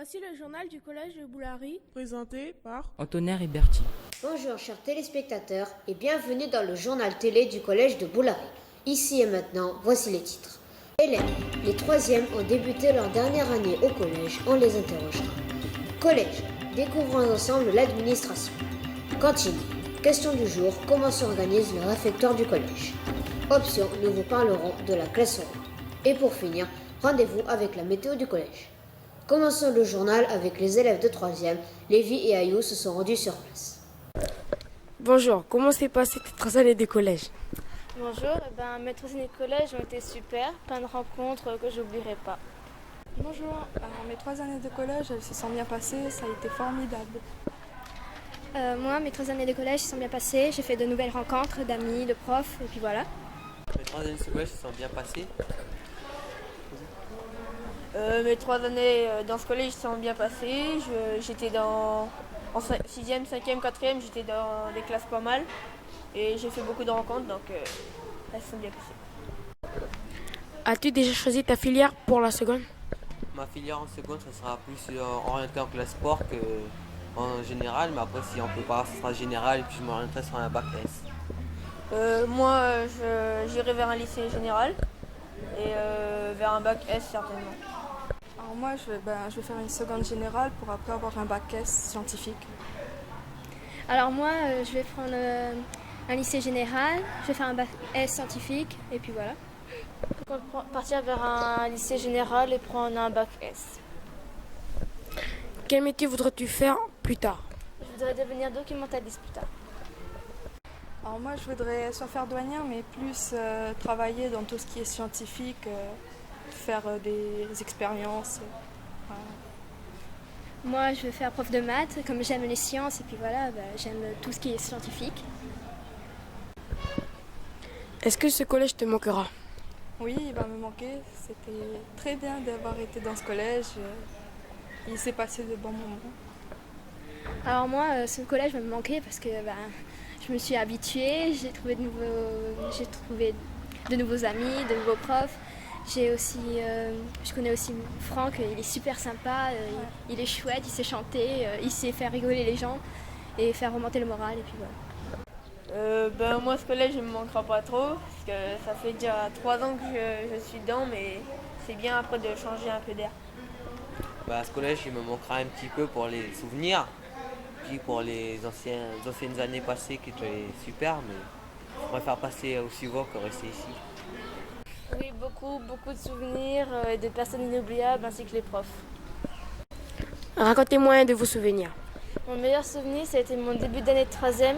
Voici le journal du collège de Boulary, présenté par Antonin et Bertie. Bonjour chers téléspectateurs et bienvenue dans le journal télé du collège de Boulary. Ici et maintenant, voici les titres. Élèves, les troisièmes ont débuté leur dernière année au collège, on les interrogera. Collège, découvrons ensemble l'administration. Cantine, question du jour, comment s'organise le réfectoire du collège. Option, nous vous parlerons de la classe orange. Et pour finir, rendez-vous avec la météo du collège. Commençons le journal avec les élèves de 3e. Lévi et Ayou se sont rendus sur place. Bonjour, comment s'est passée tes 3 années de collège? Bonjour, mes 3 années de collège ont été super, plein de rencontres que j'oublierai pas. Bonjour, mes 3 années de collège, elles se sont bien passées, ça a été formidable. Moi, mes 3 années de collège se sont bien passées, j'ai fait de nouvelles rencontres d'amis, de profs, et puis voilà. Mes 3 années de collège se sont bien passées. Mes 3 années dans ce collège se sont bien passées. J'étais en 6e, 5e, 4e, j'étais dans des classes pas mal. Et j'ai fait beaucoup de rencontres, donc elles se sont bien passées. As-tu déjà choisi ta filière pour la seconde? Ma filière en seconde, ça sera plus orienté en classe sport qu'en général. Mais après, si on peut pas, ça sera général et puis je m'orienterai sur un bac S. J'irai vers un lycée général et vers un bac S certainement. Alors moi, je vais faire une seconde générale pour après avoir un bac S scientifique. Alors moi, je vais prendre un lycée général, je vais faire un bac S scientifique, et puis voilà. Partir vers un lycée général et prendre un bac S. Quel métier voudrais-tu faire plus tard? Je voudrais devenir documentaliste plus tard. Alors moi, je voudrais soit faire douanière, mais plus travailler dans tout ce qui est scientifique, faire des expériences. Voilà. Moi, je vais faire prof de maths, comme j'aime les sciences, et puis voilà, j'aime tout ce qui est scientifique. Est-ce que ce collège te manquera? Oui, il va me manquer. C'était très bien d'avoir été dans ce collège. Il s'est passé de bons moments. Alors moi, ce collège va me manquer parce que je me suis habituée, j'ai trouvé de nouveaux amis, de nouveaux profs. Je connais aussi Franck, il est super sympa, il est chouette, il sait chanter, il sait faire rigoler les gens et faire remonter le moral, et puis voilà. Moi, ce collège, il me manquera pas trop, parce que ça fait déjà 3 ans que je suis dedans, mais c'est bien après de changer un peu d'air. Ce collège, il me manquera un petit peu pour les souvenirs, puis pour les anciennes années passées qui étaient super, mais je préfère passer au suivant que rester ici. Oui, beaucoup de souvenirs et de personnes inoubliables, ainsi que les profs. Racontez-moi un de vos souvenirs. Mon meilleur souvenir, ça a été mon début d'année de 3e,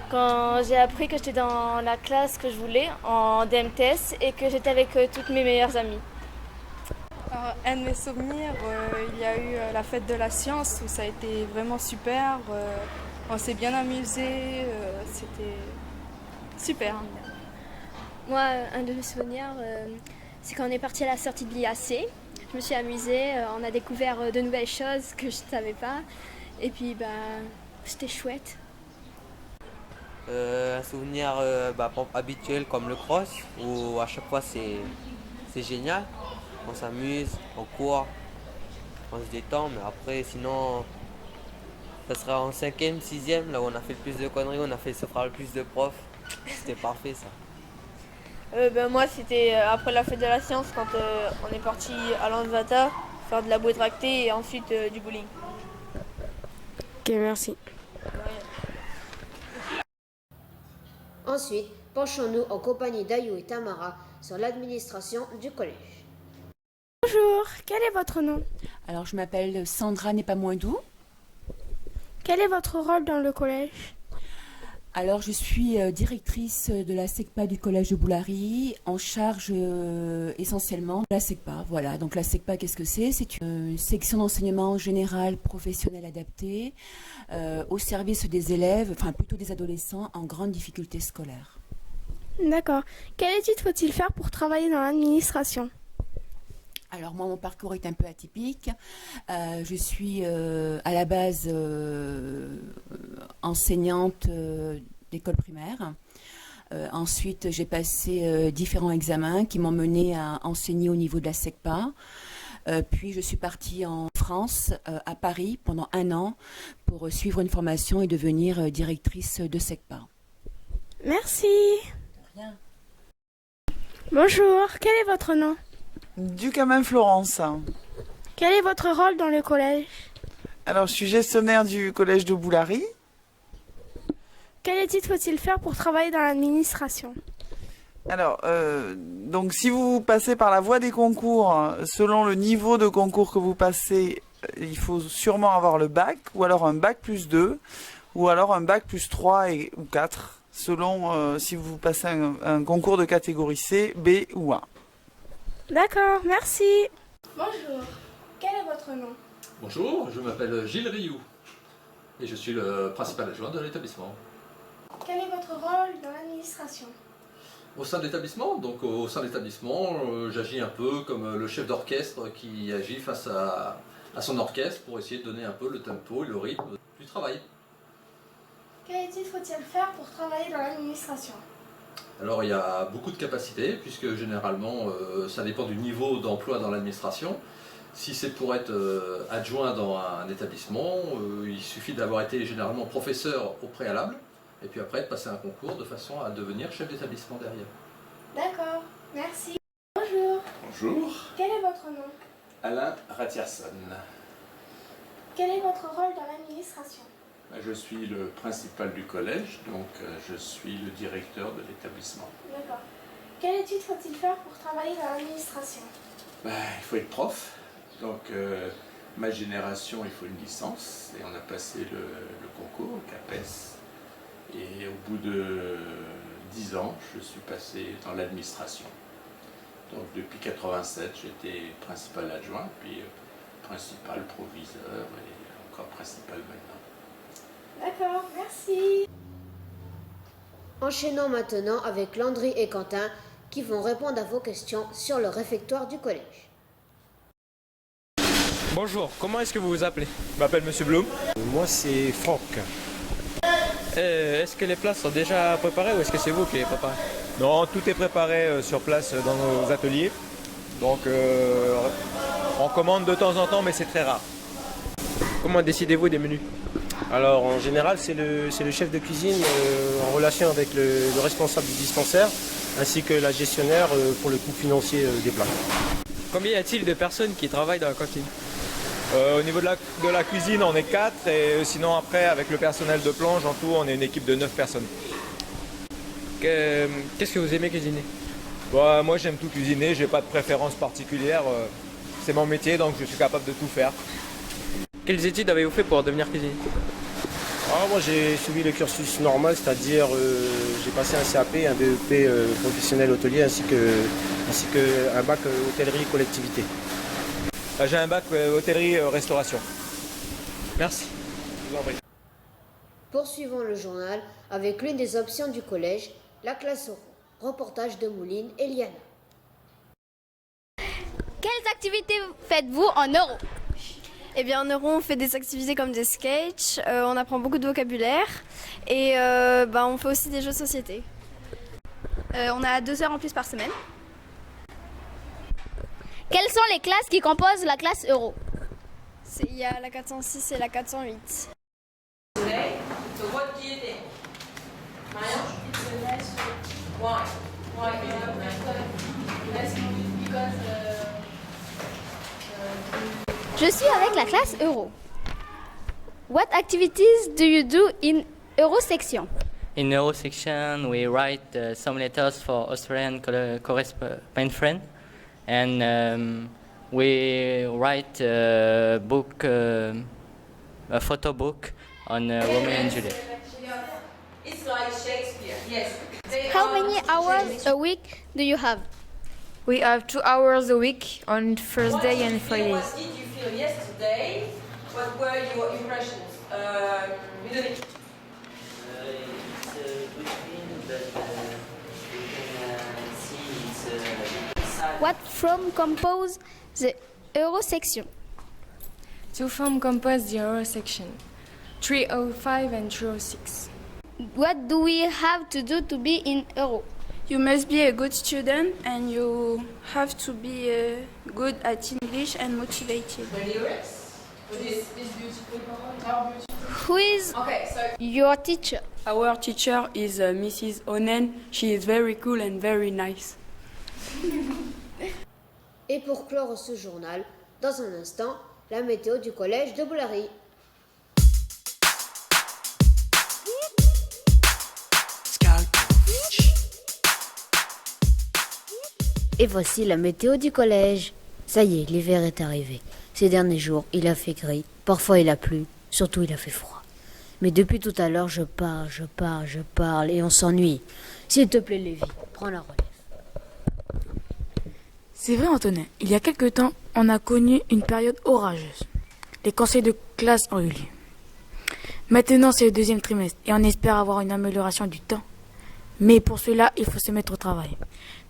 quand j'ai appris que j'étais dans la classe que je voulais, en DMTS, et que j'étais avec toutes mes meilleures amies. Alors, un de mes souvenirs, il y a eu la fête de la science où ça a été vraiment super. On s'est bien amusé, c'était super. Moi, un de mes souvenirs, c'est quand on est parti à la sortie de l'IAC. Je me suis amusée, on a découvert de nouvelles choses que je ne savais pas. Et puis, c'était chouette. Un souvenir habituel comme le cross, où à chaque fois c'est génial. On s'amuse, on court, on se détend, mais après sinon ça sera en 5e, 6e, là où on a fait le plus de conneries, on a fait souffrir le plus de profs. C'était parfait ça. Moi, c'était après la fête de la science, quand on est parti à Landvata faire de la bouée tractée et ensuite du bowling. Ok, merci. Ensuite, penchons-nous en compagnie d'Ayou et Tamara sur l'administration du collège. Bonjour, quel est votre nom? Alors, je m'appelle Sandra Nepamoindou. Quel est votre rôle dans le collège? Alors, je suis directrice de la SECPA du collège de Boulary, en charge essentiellement de la SECPA. Voilà, donc la SECPA, qu'est-ce que c'est? C'est une section d'enseignement général professionnel adapté au service des élèves, enfin plutôt des adolescents en grande difficulté scolaire. D'accord. Quelle étude faut-il faire pour travailler dans l'administration? Alors moi, mon parcours est un peu atypique. Je suis à la base enseignante d'école primaire. Ensuite, j'ai passé différents examens qui m'ont menée à enseigner au niveau de la SECPA. Puis je suis partie en France, à Paris, pendant 1 an pour suivre une formation et devenir directrice de SECPA. Merci. Rien. Bonjour, quel est votre nom? Ducamin Florence. Quel est votre rôle dans le collège? Alors, je suis gestionnaire du collège de Boulary. Quelle étude faut-il faire pour travailler dans l'administration? Alors, donc si vous passez par la voie des concours, selon le niveau de concours que vous passez, il faut sûrement avoir le bac, ou alors un bac plus 2, ou alors un bac plus 3 ou 4, selon si vous passez un concours de catégorie C, B ou A. D'accord, merci. Bonjour, quel est votre nom? Bonjour, je m'appelle Gilles Rioux et je suis le principal adjoint de l'établissement. Quel est votre rôle dans l'administration? Au sein de l'établissement, j'agis un peu comme le chef d'orchestre qui agit face à son orchestre pour essayer de donner un peu le tempo et le rythme du travail. Quelle étude faut-il faire pour travailler dans l'administration? Alors il y a beaucoup de capacités puisque généralement ça dépend du niveau d'emploi dans l'administration. Si c'est pour être adjoint dans un établissement, il suffit d'avoir été généralement professeur au préalable et puis après de passer un concours de façon à devenir chef d'établissement derrière. D'accord, merci. Bonjour, Bonjour, quel est votre nom? Alain Ratierson. Quel est votre rôle dans l'administration? Je suis le principal du collège, donc je suis le directeur de l'établissement. D'accord. Quelle étude faut-il faire pour travailler dans l'administration? Il faut être prof, donc ma génération, il faut une licence, et on a passé le concours, CAPES, et au bout de 10 ans, je suis passé dans l'administration. Donc depuis 87, j'étais principal adjoint, puis principal proviseur, et encore principal maintenant. D'accord, merci. Enchaînons maintenant avec Landry et Quentin qui vont répondre à vos questions sur le réfectoire du collège. Bonjour, comment est-ce que vous vous appelez? Je m'appelle Monsieur Blum. Moi, c'est Franck. Est-ce que les places sont déjà préparées ou est-ce que c'est vous qui les préparez? Non, tout est préparé sur place dans nos ateliers. Donc, on commande de temps en temps, mais c'est très rare. Comment décidez-vous des menus? Alors, en général, c'est le chef de cuisine en relation avec le responsable du dispensaire, ainsi que la gestionnaire pour le coût financier des plats. Combien y a-t-il de personnes qui travaillent dans la cantine? Au niveau de la cuisine, on est 4 et sinon après, avec le personnel de plonge, en tout, on est une équipe de 9 personnes. Qu'est-ce que vous aimez cuisiner? Moi, j'aime tout cuisiner, j'ai pas de préférence particulière. C'est mon métier, donc je suis capable de tout faire. Quelles études avez-vous fait pour devenir cuisinier? Moi, j'ai suivi le cursus normal, c'est-à-dire j'ai passé un CAP, un BEP professionnel hôtelier, ainsi que un bac hôtellerie collectivité. J'ai un bac hôtellerie-restauration. Merci. Je vous en prie. Poursuivons le journal avec l'une des options du collège, la classe euro. Reportage de Mouline et Liana. Quelles activités faites-vous en euro? Eh bien, en euro, on fait des activités comme des sketchs, on apprend beaucoup de vocabulaire et on fait aussi des jeux de société. On a 2 heures en plus par semaine. Quelles sont les classes qui composent la classe euro? Il y a la 406 et la 408. So what do you think? Maya? It's a nice one. Why? Why? Because Je suis avec la classe euro. What activities do you do in euro section? In euro section, we write some letters for Australian correspondent friend, and we write a book, a photo book on Romeo and Juliet. it's like Shakespeare. Yes. How many hours a week do you have? We have 2 hours a week on Thursday and Fridays. What did you feel yesterday? What were your impressions? Ludovic? It's a good film, but you can see it's sad. What from compose the euro section? 2 from compose the euro section, 305 and 306. What do we have to do to be in euro? You must be a good student and you have to be good at English and motivated. Who is your teacher? Our teacher is Mrs. Onen. She is very cool and very nice. Et pour clore ce journal, dans un instant, la météo du collège de Boulary. Et voici la météo du collège. Ça y est, l'hiver est arrivé. Ces derniers jours, il a fait gris, parfois il a plu, surtout il a fait froid. Mais depuis tout à l'heure, je parle et on s'ennuie. S'il te plaît, Lévi, prends la relève. C'est vrai, Antonin, il y a quelque temps, on a connu une période orageuse. Les conseils de classe ont eu lieu. Maintenant, c'est le deuxième trimestre et on espère avoir une amélioration du temps. Mais pour cela, il faut se mettre au travail.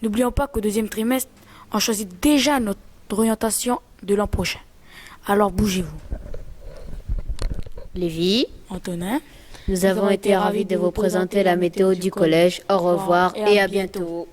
N'oublions pas qu'au deuxième trimestre, on choisit déjà notre orientation de l'an prochain. Alors bougez-vous. Lévi, Antonin, nous avons été ravis de vous présenter la météo du collège. Au revoir et à bientôt.